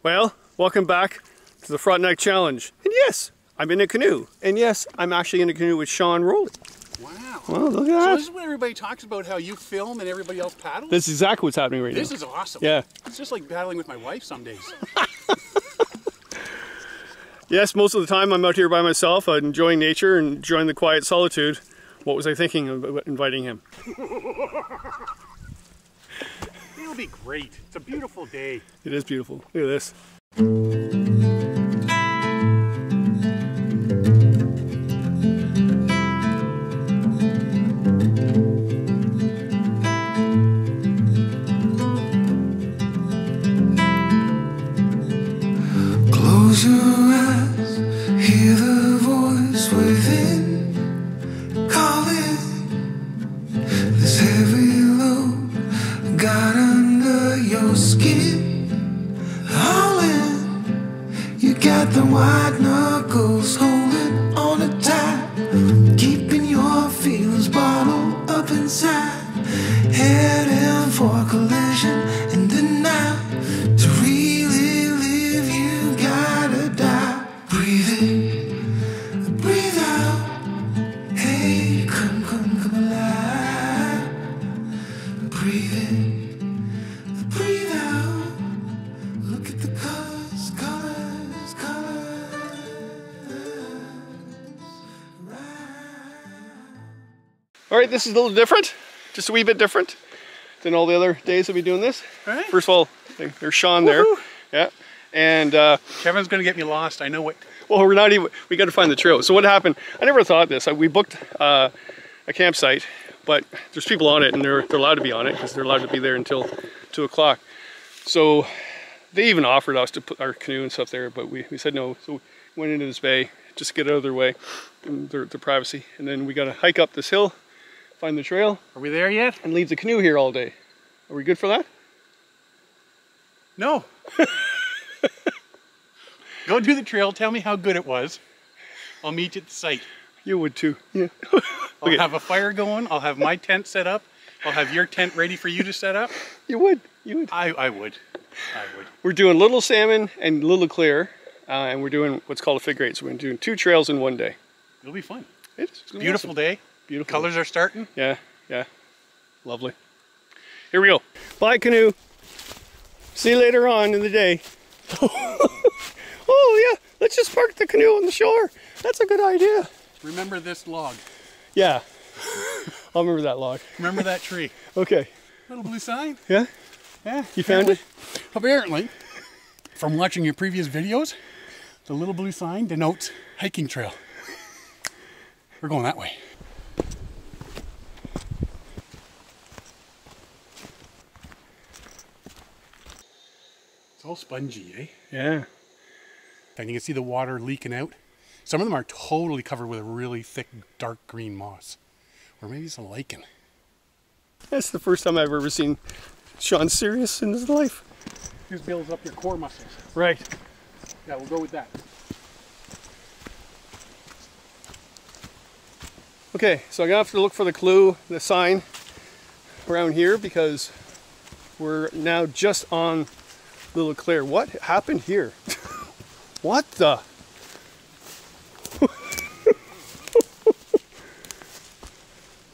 Well, welcome back to the Frontenac Challenge. And yes, I'm in a canoe. And yes, I'm actually in a canoe with Sean Rowley. Wow. Well, look at that. So this is what everybody talks about, how you film and everybody else paddles? This is exactly what's happening right now. This is awesome. Yeah. It's just like paddling with my wife some days. Yes, most of the time I'm out here by myself, enjoying nature and enjoying the quiet solitude. What was I thinking of inviting him? It'll be great. It's a beautiful day. It is beautiful. Look at this. Close your eyes, hear the voice within calling. This heavy load got under your skin, hauling. You got the white knuckles holding on it tight, keeping your feelings bottled up inside, heading for collision in the night. To really live, you gotta die. Breathe in, breathe out. Hey, come alive. Breathe in, breathe out. Look at the colors. All right, this is a little different. Just a wee bit different than all the other days that we doing this. All right. First of all, there's Sean there. Yeah. And Kevin's going to get me lost. I know it. well, we're not even, we got to find the trail. So what happened, I never thought this. We booked a campsite, but there's people on it and they're allowed to be on it because they're allowed to be there until 2 o'clock. So they even offered us to put our canoe and stuff there, but we said no. So we went into this bay just to get out of their way, their privacy. And then we got to hike up this hill, find the trail. Are we there yet? And leave the canoe here all day. Are we good for that? No. Go do the trail. Tell me how good it was. I'll meet you at the site. You would too. Yeah. I'll have a fire going. I'll have my tent set up. I'll have your tent ready for you to set up. You would. You would. I would. We're doing Little Salmon and Little Clear, and we're doing what's called a figure eight. So we're doing 2 trails in one day. It'll be fun. It's gonna be Beautiful awesome. day. Beautiful. Colors are starting. Yeah, yeah. Lovely. Here we go. Bye, canoe. See you later on in the day. Oh, yeah. Let's just park the canoe on the shore. That's a good idea. Remember this log. Yeah. I'll remember that log. Remember that tree. Okay. Little blue sign. Yeah? Yeah. You found it? Apparently, from watching your previous videos, the little blue sign denotes hiking trail. We're going that way. It's all spongy, eh? Yeah. And you can see the water leaking out. Some of them are totally covered with a really thick, dark green moss. Or maybe it's a lichen. That's the first time I've ever seen Sean serious in his life. This builds up your core muscles. Right. Yeah, we'll go with that. Okay, so I'm gonna have to look for the clue, the sign around here because we're now just on Little Clear. What happened here? What the?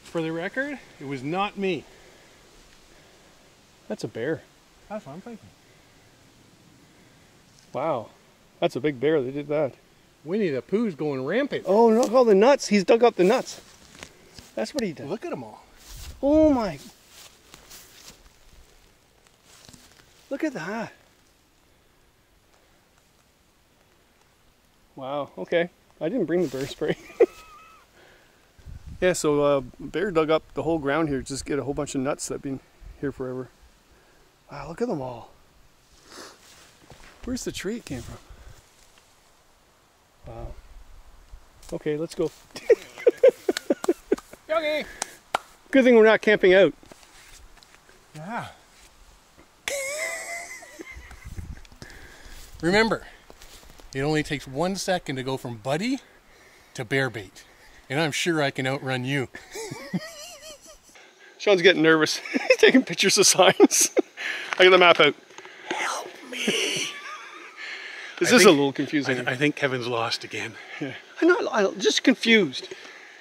For the record, it was not me. That's a bear. That's what I'm thinking. Wow. That's a big bear. They did that. Winnie the Pooh's going rampant. Oh, look at all the nuts. He's dug up the nuts. That's what he did. Look at them all. Oh my. Look at that. Wow. Okay. I didn't bring the bear spray. Yeah, so bear dug up the whole ground here just to get a whole bunch of nuts that have been here forever. Wow, look at them all. Where's the tree it came from? Wow. Okay, let's go. Okay. Good thing we're not camping out. Yeah. Remember, it only takes 1 second to go from buddy to bear bait. And I'm sure I can outrun you. Sean's getting nervous. He's taking pictures of signs. I got the map out. Help me. This is a little confusing. I think Kevin's lost again. Yeah. I'm just confused.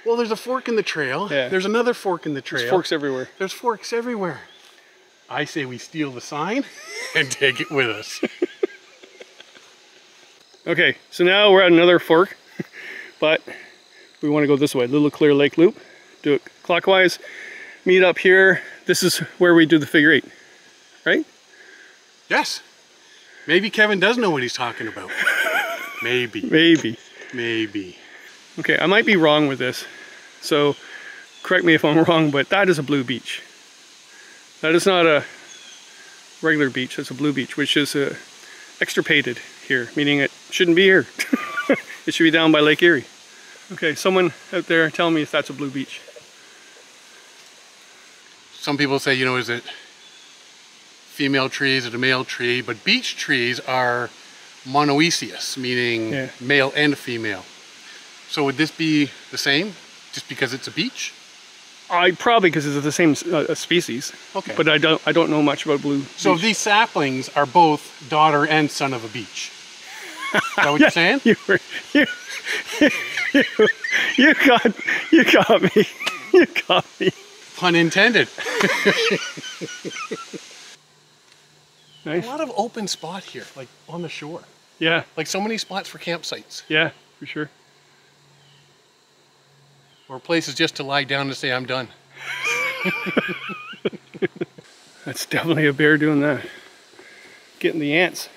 Well, there's a fork in the trail. Yeah. There's another fork in the trail. There's forks everywhere. There's forks everywhere. I say we steal the sign and take it with us. Okay, so now we're at another fork, but we want to go this way, Little Clear Lake Loop. Do it clockwise. Meet up here. This is where we do the figure 8, right? Yes. Maybe Kevin does know what he's talking about. Maybe. Maybe. Maybe. Okay, I might be wrong with this, so correct me if I'm wrong, but that is a blue beach. That is not a regular beach, that's a blue beach, which is extirpated here, meaning it shouldn't be here. It should be down by Lake Erie. Okay, someone out there tell me if that's a blue beach. Some people say, you know, is it female trees, is it a male tree? But beech trees are monoecious, meaning male and female. So would this be the same, just because it's a beech? Probably because it's the same species. Okay. But I don't know much about blue. So these saplings are both daughter and son of a beech. Is that what you're saying? You got me. You got me. Pun intended. Nice. A lot of open spot here, like on the shore. Yeah. Like so many spots for campsites. Yeah, for sure. Or places just to lie down and say, I'm done. That's definitely a bear doing that. Getting the ants.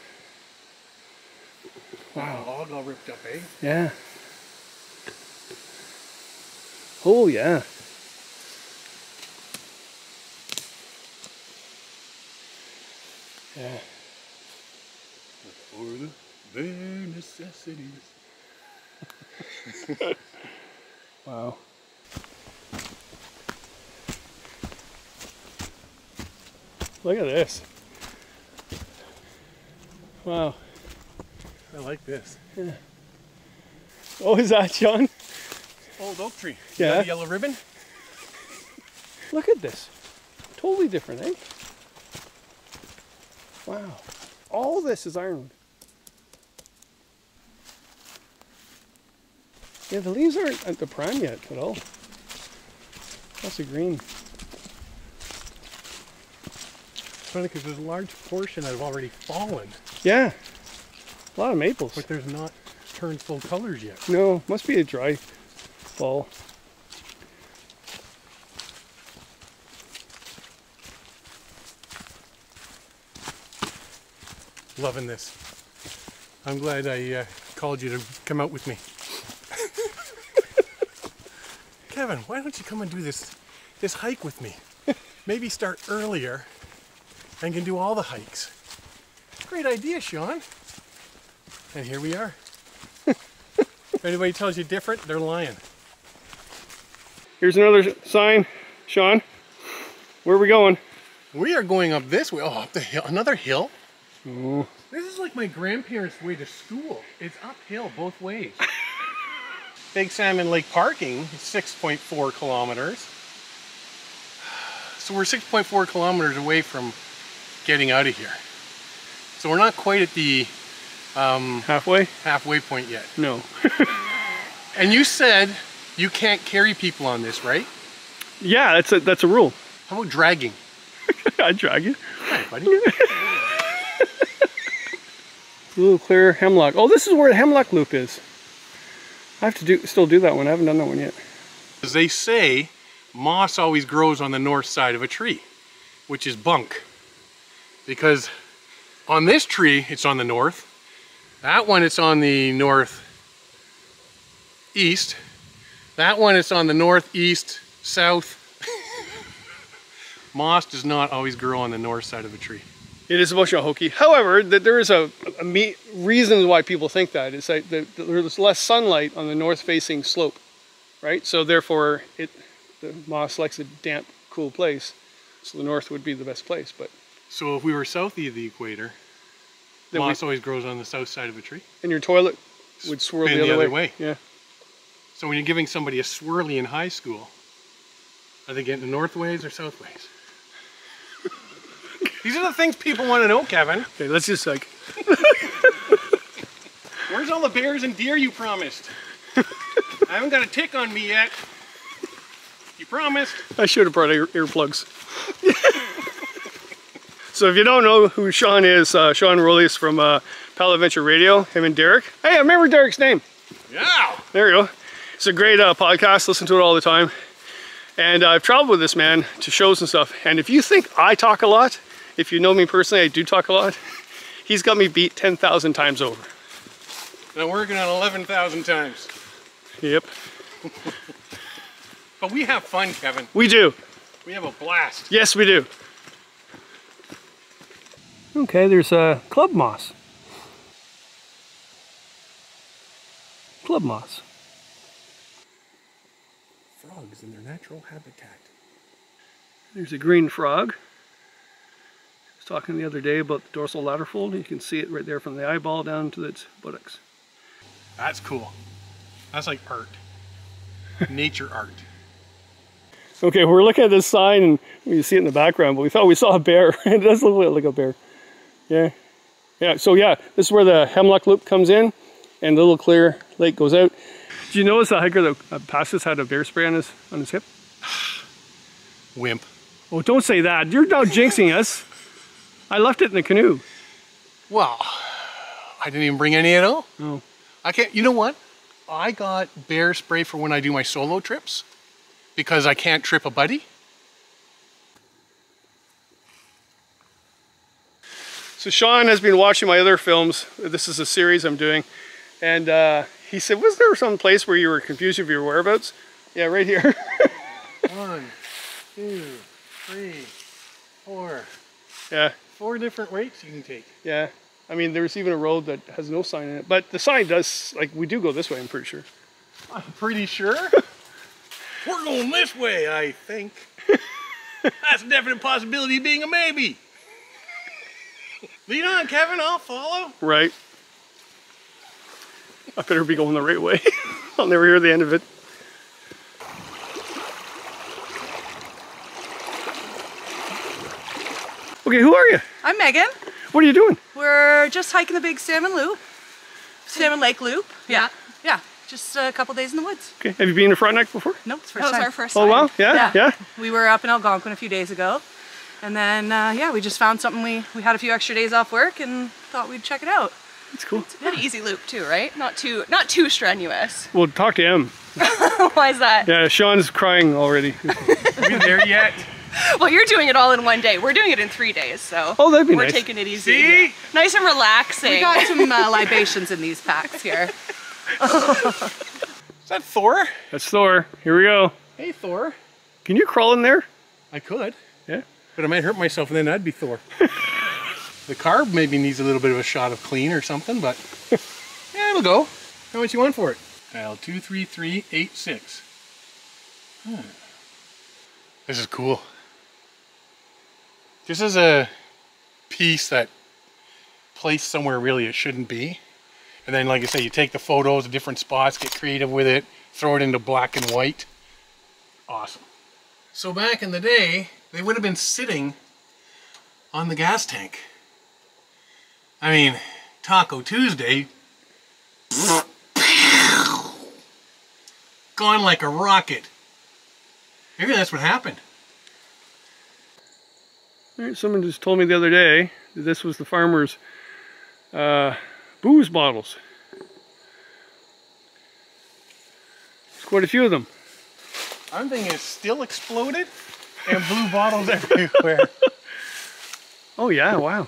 Wow, log all ripped up, eh? Yeah. Oh, yeah. Yeah. For the bare necessities. Wow. Look at this. Wow. I like this. Yeah. Oh, is that Sean? Old oak tree. Yeah. Got a yellow ribbon? Look at this. Totally different, eh? Wow. All this is ironwood. Yeah, the leaves aren't at the prime yet at all. That's a green. It's funny because there's a large portion that have already fallen. Yeah. A lot of maples. But there's not turned full colors yet. No, must be a dry fall. Loving this. I'm glad I called you to come out with me. Kevin, why don't you come and do this hike with me? Maybe start earlier and can do all the hikes. Great idea, Sean. And here we are. If anybody tells you different, they're lying. Here's another sign, Sean. Where are we going? We are going up this way. Oh, up the hill. Another hill? Oh. This is like my grandparents' way to school. It's uphill both ways. Big Salmon Lake parking is 6.4 kilometers. So we're 6.4 kilometers away from getting out of here. So we're not quite at the halfway point yet. No. And you said you can't carry people on this, right? Yeah, that's a rule. How about dragging? I'd drag you. All right, buddy. Little Clear Hemlock. Oh, this is where the Hemlock Loop is. I have to still do that one. I haven't done that one yet. As they say, moss always grows on the north side of a tree, which is bunk. Because on this tree, it's on the north. That one, it's on the northeast. That one, it's on the northeast, south. Moss does not always grow on the north side of a tree. It is a bush hokey. However, there is a reason why people think that. It's that there's less sunlight on the north-facing slope, right? So therefore, the moss likes a damp, cool place. So the north would be the best place. But so if we were south of the equator, moss always grows on the south side of a tree? And your toilet would swirl the other way. Yeah. So when you're giving somebody a swirly in high school, are they getting the north ways or south ways? These are the things people want to know, Kevin. Okay, let's just like... Where's all the bears and deer you promised? I haven't got a tick on me yet. You promised. I should have brought earplugs. So if you don't know who Sean is, Sean Rowley's from Pal Adventure Radio, him and Derek. Hey, I remember Derek's name. Yeah. There you go. It's a great podcast, listen to it all the time. And I've traveled with this man to shows and stuff. And if you think I talk a lot, if you know me personally, I do talk a lot. He's got me beat 10,000 times over. And I'm working on 11,000 times. Yep. But we have fun, Kevin. We do. We have a blast. Yes, we do. Okay, there's club moss. Club moss. Frogs in their natural habitat. There's a green frog. I was talking the other day about the dorsal ladder fold. You can see it right there from the eyeball down to its buttocks. That's cool. That's like art. Nature art. Okay, we're looking at this sign and you see it in the background, but we thought we saw a bear. It does look like a bear. Yeah. Yeah, so yeah, this is where the Hemlock Loop comes in and the Little Clear Lake goes out. Did you notice the hiker that passed us had a bear spray on his hip? Wimp. Oh, don't say that. You're now jinxing us. I left it in the canoe. Well, I didn't even bring any at all. Oh. I can't, you know what? I got bear spray for when I do my solo trips because I can't trip a buddy. So Sean has been watching my other films. This is a series I'm doing. And he said, was there some place where you were confused of your whereabouts? Yeah, right here. 1, 2, 3, 4. Yeah. 4 different routes you can take. Yeah. I mean, there's even a road that has no sign in it. But the sign does, like, we do go this way, I'm pretty sure. I'm pretty sure. We're going this way, I think. That's a definite possibility of being a maybe. Lead on, Kevin, I'll follow. Right. I better be going the right way. I'll never hear the end of it. Okay, who are you? I'm Megan. What are you doing? We're just hiking the big Salmon Lake Loop. Yeah. Yeah. Just a couple days in the woods. Okay, have you been to Frontenac before? Nope, it's That first was time. our first Oh time. wow, yeah. We were up in Algonquin a few days ago. And then, yeah, we just found something. We had a few extra days off work and thought we'd check it out. That's cool. It's a pretty easy loop too, right? Not too strenuous. Well, talk to him. Why is that? Yeah, Sean's crying already. Are we there yet? Well, you're doing it all in one day. We're doing it in 3 days, so Oh, that'd be we're nice. taking it easy. See? Yeah. Nice and relaxing. We got some libations in these packs here. Is that Thor? That's Thor. Here we go. Hey, Thor. Can you crawl in there? I could, Yeah. but I might hurt myself and then I'd be Thor. The carb maybe needs a little bit of a shot of clean or something, but yeah, it'll go. How much you want for it? Dial 23386. This is cool. This is a piece that placed somewhere really it shouldn't be. And then, like I say, you take the photos of different spots, get creative with it, throw it into black and white. Awesome. So back in the day, they would have been sitting on the gas tank. I mean, Taco Tuesday, gone like a rocket. Maybe that's what happened. All right, someone just told me the other day that this was the farmer's booze bottles. There's quite a few of them. I'm thinking it's still exploded and blue bottles everywhere. Oh yeah, wow.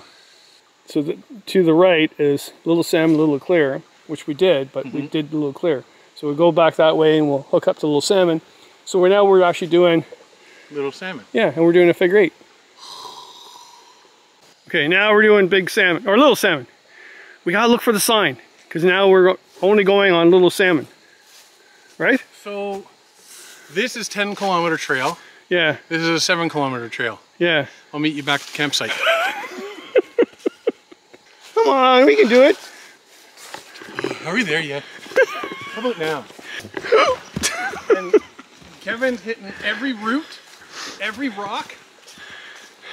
So to the right is Little Salmon, Little Clear, which we did, but we did Little Clear. So we go back that way and we'll hook up to Little Salmon. So we're actually doing, Little salmon. yeah, and we're doing a figure 8. Okay, now we're doing Big Salmon, or Little Salmon. We gotta look for the sign, because now we're only going on Little Salmon. Right? So this is 10-kilometer trail. Yeah, This is a 7-kilometer trail. yeah. I'll meet you back at the campsite. Come on, we can do it. Are we there yet? How about now? And Kevin's hitting every root, every rock.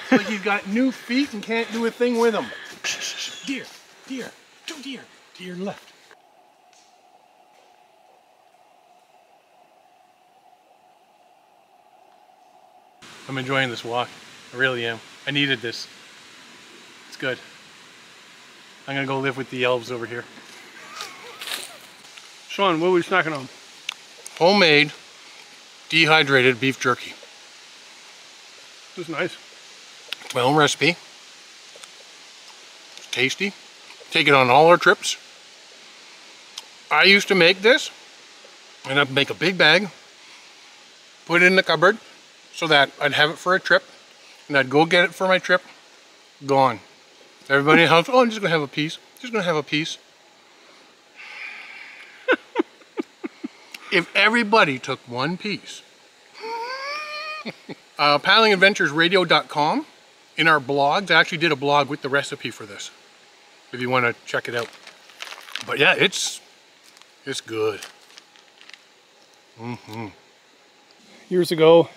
It's like he's got new feet and can't do a thing with them. Deer, deer, 2 deer, to your left. I'm enjoying this walk. I really am. I needed this. It's good. I'm gonna go live with the elves over here. Sean, what are we snacking on? Homemade, dehydrated beef jerky. This is nice. It's my own recipe. It's tasty. Take it on all our trips. I used to make this, and I'd make a big bag, put it in the cupboard so that I'd have it for a trip, and I'd go get it for my trip, gone. Everybody in the house, oh, I'm just gonna have a piece. Just gonna have a piece. If everybody took one piece, paddlingadventuresradio.com, in our blogs, I actually did a blog with the recipe for this, if you want to check it out. But yeah, it's good. Years ago,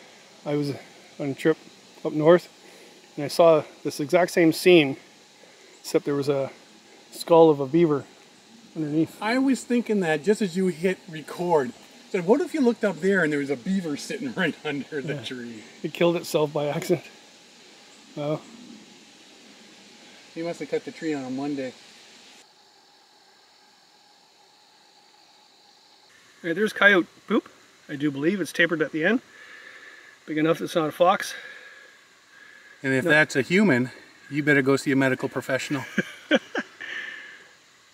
I was on a trip up north, and I saw this exact same scene, except there was a skull of a beaver underneath. I was thinking that just as you hit record. So what if you looked up there and there was a beaver sitting right under the tree? It killed itself by accident. Well, He must have cut the tree on a Monday. all right, there's coyote poop. I do believe it's tapered at the end. Big enough it's not a fox. And if that's a human, you better go see a medical professional.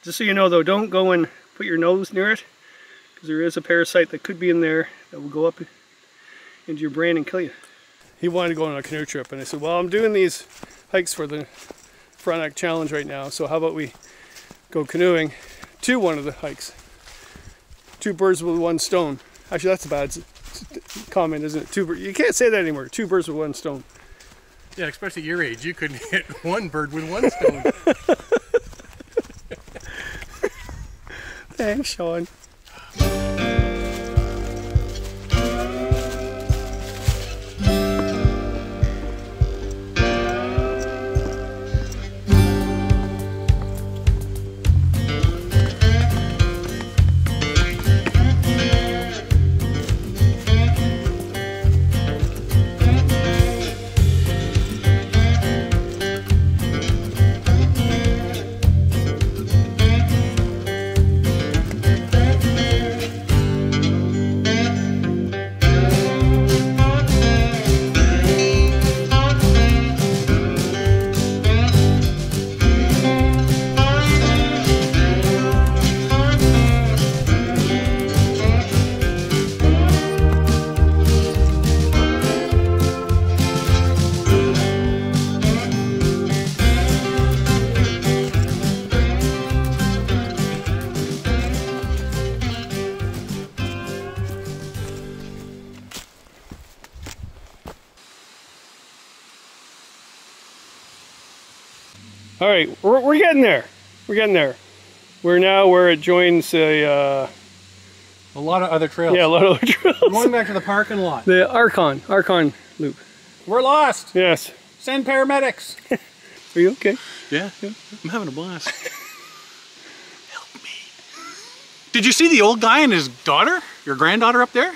Just so you know though, don't go and put your nose near it, because there is a parasite that could be in there that will go up into your brain and kill you. He wanted to go on a canoe trip, and I said, well, I'm doing these hikes for the Frontenac Challenge right now, so how about we go canoeing to one of the hikes? 2 birds with 1 stone. Actually, that's a bad comment, isn't it? You can't say that anymore. 2 birds with 1 stone. Yeah, especially at your age, you could hit 1 bird with 1 stone. Thanks, Sean. All right, we're getting there. We're getting there. We're now where it joins a lot of other trails. yeah, a lot of other trails. We're going back to the parking lot. The Archon loop. We're lost. Yes. Send paramedics. Are you okay? Yeah, I'm having a blast. Help me. Did you see the old guy and his daughter, your granddaughter up there?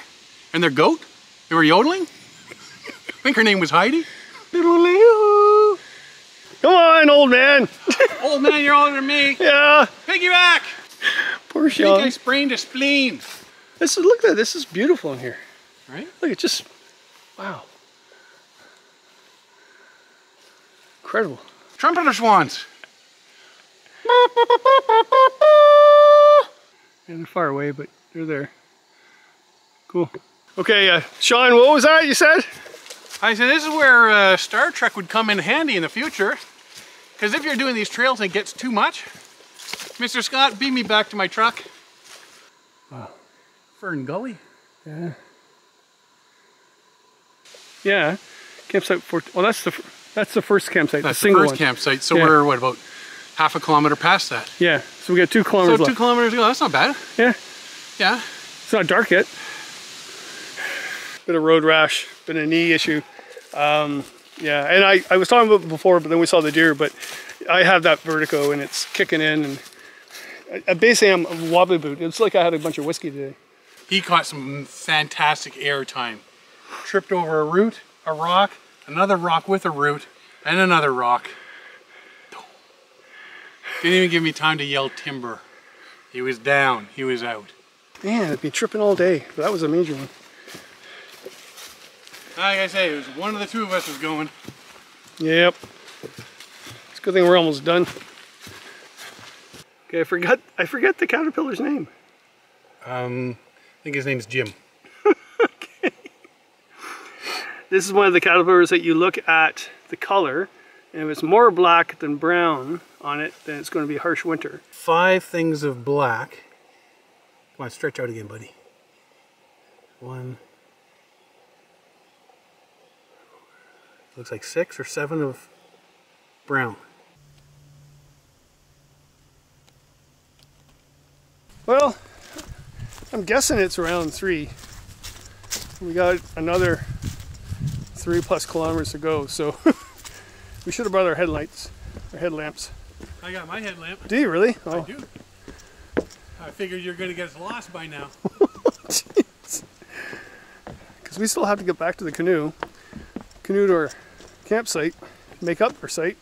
And their goat? They were yodeling? I think her name was Heidi. Come on, old man. Old man, you're older than me. Yeah. Piggyback. Poor I think I Sean. sprained a spleen. Look at that. This is beautiful in here. Right? Look, it's just, wow. Incredible. Trumpeter swans. Yeah, they're far away, but they're there. Cool. Okay, Sean, what was that you said? I said this is where Star Trek would come in handy in the future. Because if you're doing these trails and it gets too much, Mr. Scott, beam me back to my truck. Wow. Fern Gully. Yeah. Yeah. Campsite 14. Well, that's the first campsite. That's the single first one. campsite. So Yeah. we're what, about half a kilometer past that? Yeah. So we got 2 kilometers So 2 left. kilometers ago. That's not bad. Yeah. Yeah. It's not dark yet. Bit of road rash. Been a knee issue. Yeah, and I was talking about it before, but then we saw the deer, but I have that vertigo and it's kicking in, and I basically I'm a wobbly boot. It's like I had a bunch of whiskey today. He caught some fantastic air time. Tripped over a root. a rock, another rock with a root, and another rock. Didn't even give me time to yell timber. He was down, he was out. Man, I've been tripping all day. But that was a major one. Like I say, it was one of the two of us was going. Yep. It's a good thing we're almost done. Okay, I forget the caterpillar's name. I think his name's Jim. Okay. This is one of the caterpillars that you look at the color, and if it's more black than brown on it, then it's going to be a harsh winter. 5 things of black. Come on, stretch out again, buddy. 1. Looks like 6 or 7 of brown. Well, I'm guessing it's around 3. We got another 3+ kilometers to go, so we should have brought our headlamps. I got my headlamp. Do you really? Oh. I do. I figured you're going to get lost by now. Because we still have to get back to the canoe to our campsite, make up our site,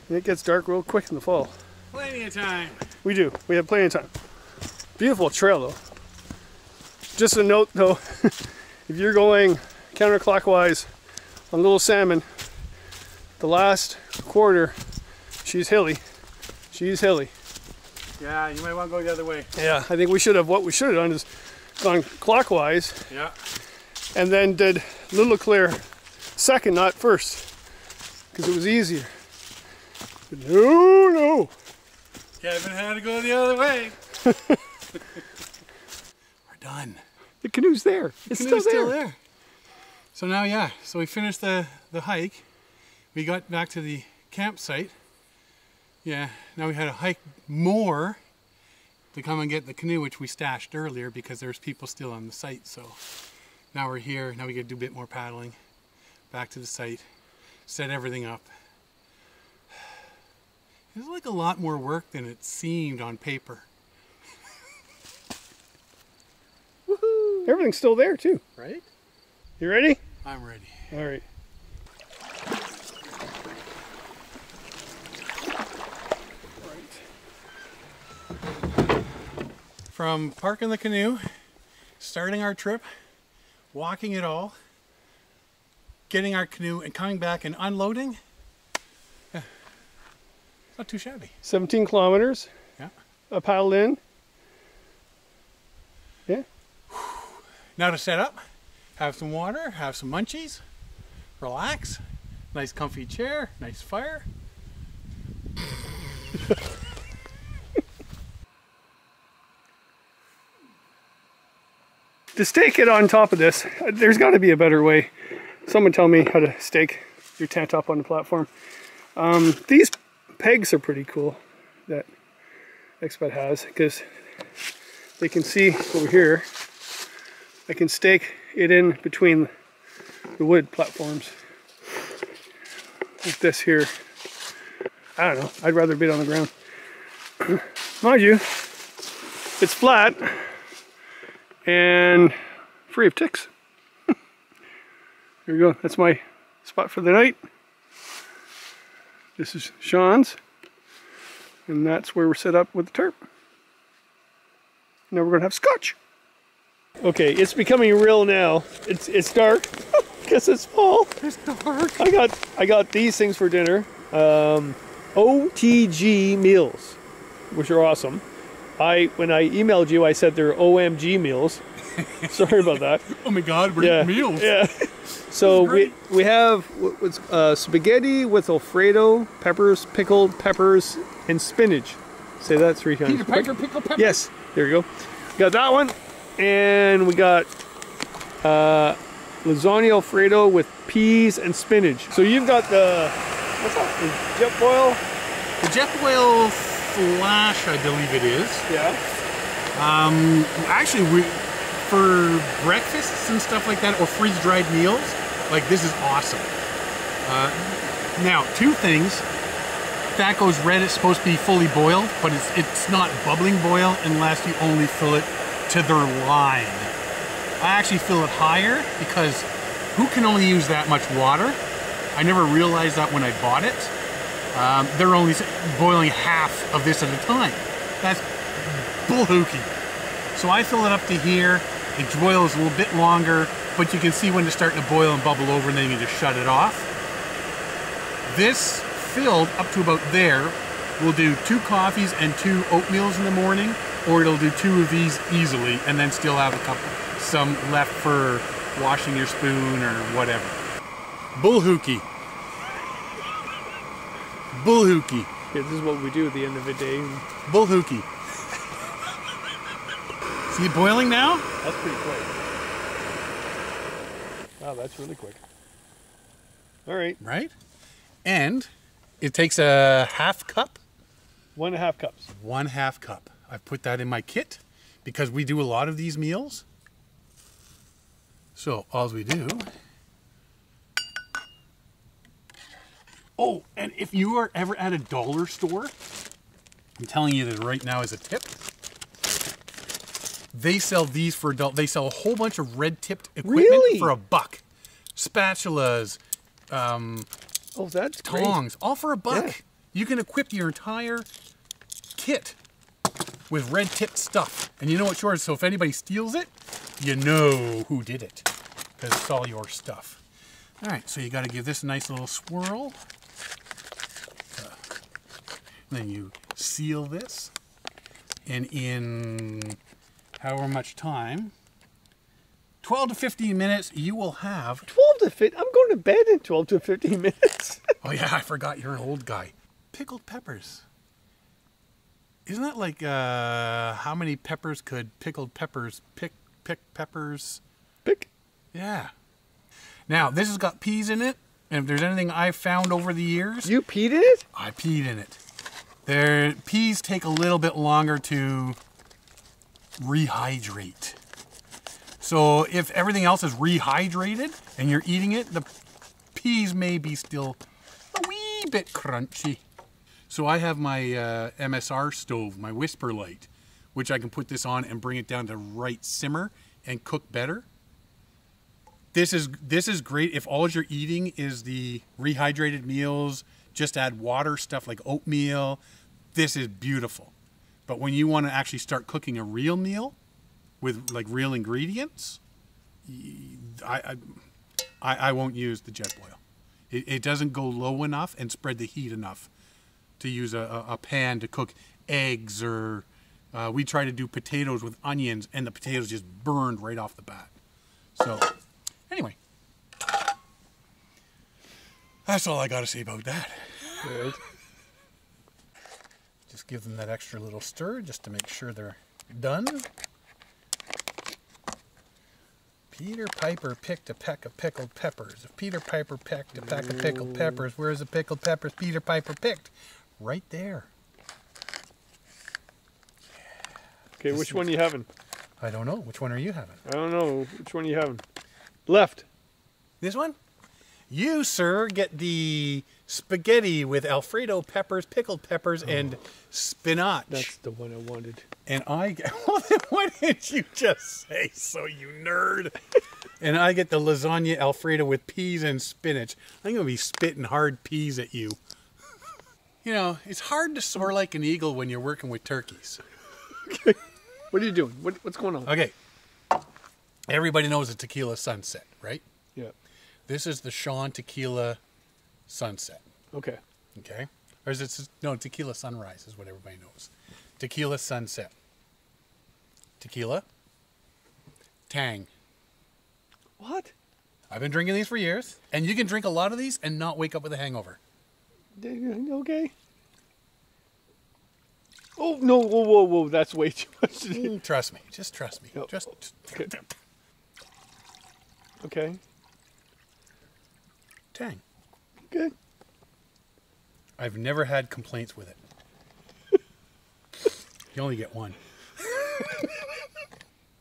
and it gets dark real quick in the fall. Plenty of time. We do. We have plenty of time. Beautiful trail though. Just a note though, if you're going counterclockwise on Little Salmon, the last quarter, she's hilly. She's hilly. Yeah, you might want to go the other way. Yeah, I think what we should have done is gone clockwise. Yeah. And then did Little Clear second, not first, because it was easier. But no. Kevin had to go the other way. We're done. The canoe's there. It's still there. So now, yeah, so we finished the hike. We got back to the campsite. Yeah, now we had to hike more to come and get the canoe, which we stashed earlier because there's people still on the site. So now we're here. Now we get to do a bit more paddling. Back to the site, set everything up. It was like a lot more work than it seemed on paper. Woohoo! Everything's still there too. Right? You ready? I'm ready. All right. From parking the canoe, starting our trip, walking it all, getting our canoe and coming back and unloading, yeah, it's not too shabby. 17 kilometers. Yeah. Paddled in. Yeah. Now to set up, have some water, have some munchies, relax, nice comfy chair, nice fire. To stake it on top of this, there's got to be a better way. Someone tell me how to stake your tent up on the platform. These pegs are pretty cool that Expat has, because they can see over here. I can stake it in between the wood platforms. Like this here. I don't know, I'd rather be on the ground. Mind you, it's flat and free of ticks. There we go, that's my spot for the night. This is Sean's, and that's where we're set up with the tarp. Now we're gonna have scotch. Okay, it's becoming real now. It's dark. Guess it's fall. It's dark. I got these things for dinner. OTG meals, which are awesome. When I emailed you, I said they're OMG meals. Sorry about that. Oh my God, we're eating meals. Yeah. So we have spaghetti with Alfredo, peppers, pickled peppers, and spinach. Say that 3 times. Peter Piper pickled peppers. Yes, there you go. Got that one, and we got lasagna Alfredo with peas and spinach. So you've got what's that? The Jetboil? The Jetboil Flash, I believe it is. Yeah. Actually, for breakfasts and stuff like that, or freeze-dried meals, like this is awesome. Now, 2 things. That goes red, it's supposed to be fully boiled, but it's not bubbling boil unless you only fill it to their line. I actually fill it higher because who can only use that much water? I never realized that when I bought it. They're only boiling half of this at a time. That's bullhooky. So I fill it up to here. It boils a little bit longer, but you can see when it's starting to boil and bubble over, and then you can just shut it off. This filled up to about there will do 2 coffees and 2 oatmeals in the morning, or it'll do 2 of these easily and then still have some left for washing your spoon or whatever. Bullhooky. Bullhooky. Yeah, this is what we do at the end of the day. Bullhooky. See it boiling now? That's pretty quick. Wow, that's really quick. All right. Right? And it takes a half cup. 1.5 cups. 1/2 cup. I've put that in my kit because we do a lot of these meals. So all we do. Oh, and if you are ever at a dollar store, I'm telling you that right now as a tip, they sell these for adult. They sell a whole bunch of red tipped equipment Really? for $1. Spatulas, Oh, that's great. tongs, all for $1. Yeah. You can equip your entire kit with red tipped stuff. And you know what's yours, so if anybody steals it, you know who did it. Because it's all your stuff. All right, so you got to give this a nice little swirl. Then you seal this. And in however much time, 12 to 15 minutes, you will have... 12 to 15? I'm going to bed in 12 to 15 minutes. Oh yeah, I forgot you're an old guy. Pickled peppers. Isn't that like how many peppers could pickled peppers pick peppers? Pick. Yeah. Now, this has got peas in it, and if there's anything I've found over the years, You peed in it? I peed in it. Peas take a little bit longer to rehydrate. So if everything else is rehydrated and you're eating it, the peas may be still a wee bit crunchy. So I have my MSR stove, my Whisper Light, which I can put this on and bring it down to right simmer and cook better. This is great if all you're eating is the rehydrated meals, just add water, stuff like oatmeal. This is beautiful. But when you want to actually start cooking a real meal with like real ingredients, I won't use the Jetboil. It doesn't go low enough and spread the heat enough to use a pan to cook eggs, or we try to do potatoes with onions and the potatoes just burned right off the bat. So anyway, that's all I got to say about that. Right. Just give them that extra little stir just to make sure they're done. Peter Piper picked a peck of pickled peppers. If Peter Piper picked a peck of pickled peppers, where's the pickled peppers Peter Piper picked? Right there. Okay, which one are you having? I don't know. Which one are you having? I don't know. Which one are you having? Left. This one? You, sir, get the spaghetti with Alfredo peppers, pickled peppers, and spinach. That's the one I wanted. And I get... Well, then why didn't you just say so, you nerd? And I get the lasagna Alfredo with peas and spinach. I'm going to be spitting hard peas at you. You know, it's hard to soar like an eagle when you're working with turkeys. Okay. What are you doing? What's going on? Okay. Everybody knows a tequila sunset, right? Yeah. This is the Sean Tequila Sunset. Okay. Okay? Or is it... No, Tequila Sunrise is what everybody knows. Tequila Sunset. Tequila. Tang. What? I've been drinking these for years. And you can drink a lot of these and not wake up with a hangover. Okay. Oh, no. Whoa, whoa, whoa. That's way too much. Trust me. Just trust me. No. Just... Okay. Okay. Tang. Good. I've never had complaints with it. You only get one.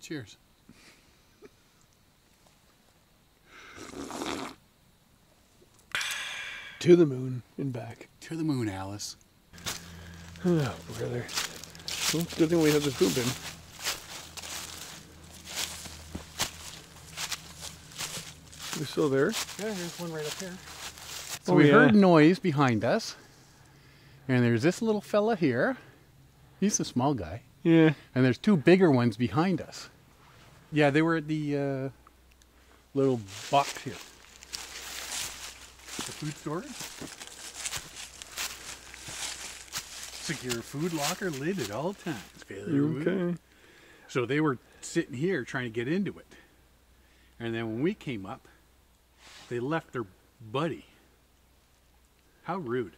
Cheers. To the moon and back. To the moon, Alice. Oh, brother. Well, good thing we have the food bin. We're still there. Yeah, there's one right up here. So Oh, we yeah. heard noise behind us. And there's this little fella here. He's a small guy. Yeah. And there's two bigger ones behind us. Yeah, they were at the little box here. The food storage. Secure food locker lid at all times. Okay. So they were sitting here trying to get into it. And then when we came up, they left their buddy. How rude.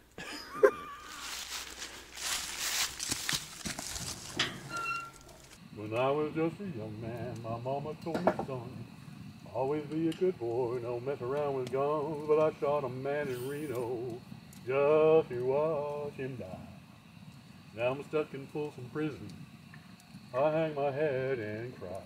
When I was just a young man, my mama told me, son, always be a good boy, don't mess around with guns. But I shot a man in Reno just to watch him die. Now I'm stuck in Folsom Prison. I hang my head and cry.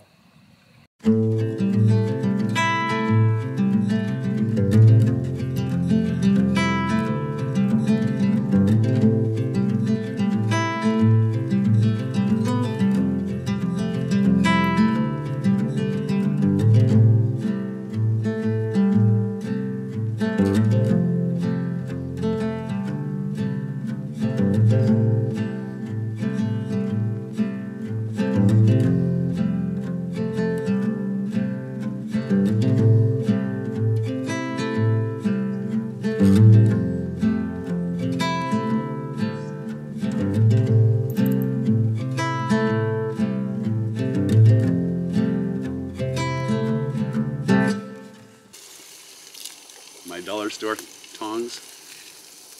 My dollar store tongs.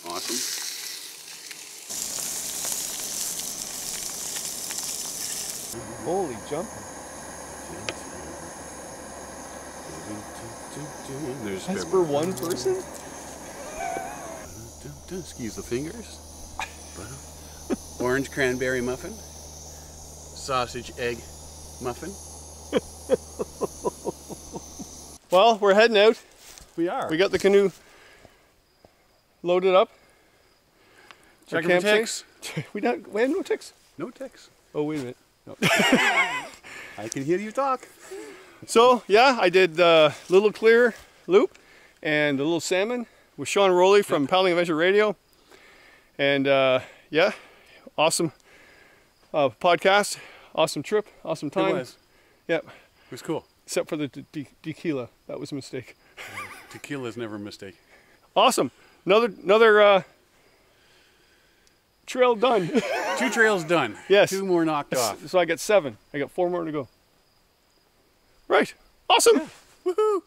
Awesome. Holy jump. There's That's for one person? Excuse the fingers. Orange cranberry muffin. Sausage egg muffin. Well, we're heading out. We are. We got the canoe loaded up. Our Checking for campsite. ticks. We have no ticks. No ticks. Oh, wait a minute. I can hear you talk. So, yeah, I did Little Clear Loop and the Little Salmon with Sean Rowley from Paddling Adventure Radio. And, yeah, awesome podcast, awesome trip, awesome time. It was. Yep, It was cool. except for the tequila. That was a mistake. Tequila's never a mistake. Awesome. Another trail done. 2 trails done. Yes. 2 more knocked off. So I got 7. I got 4 more to go. Right. Awesome. Woohoo!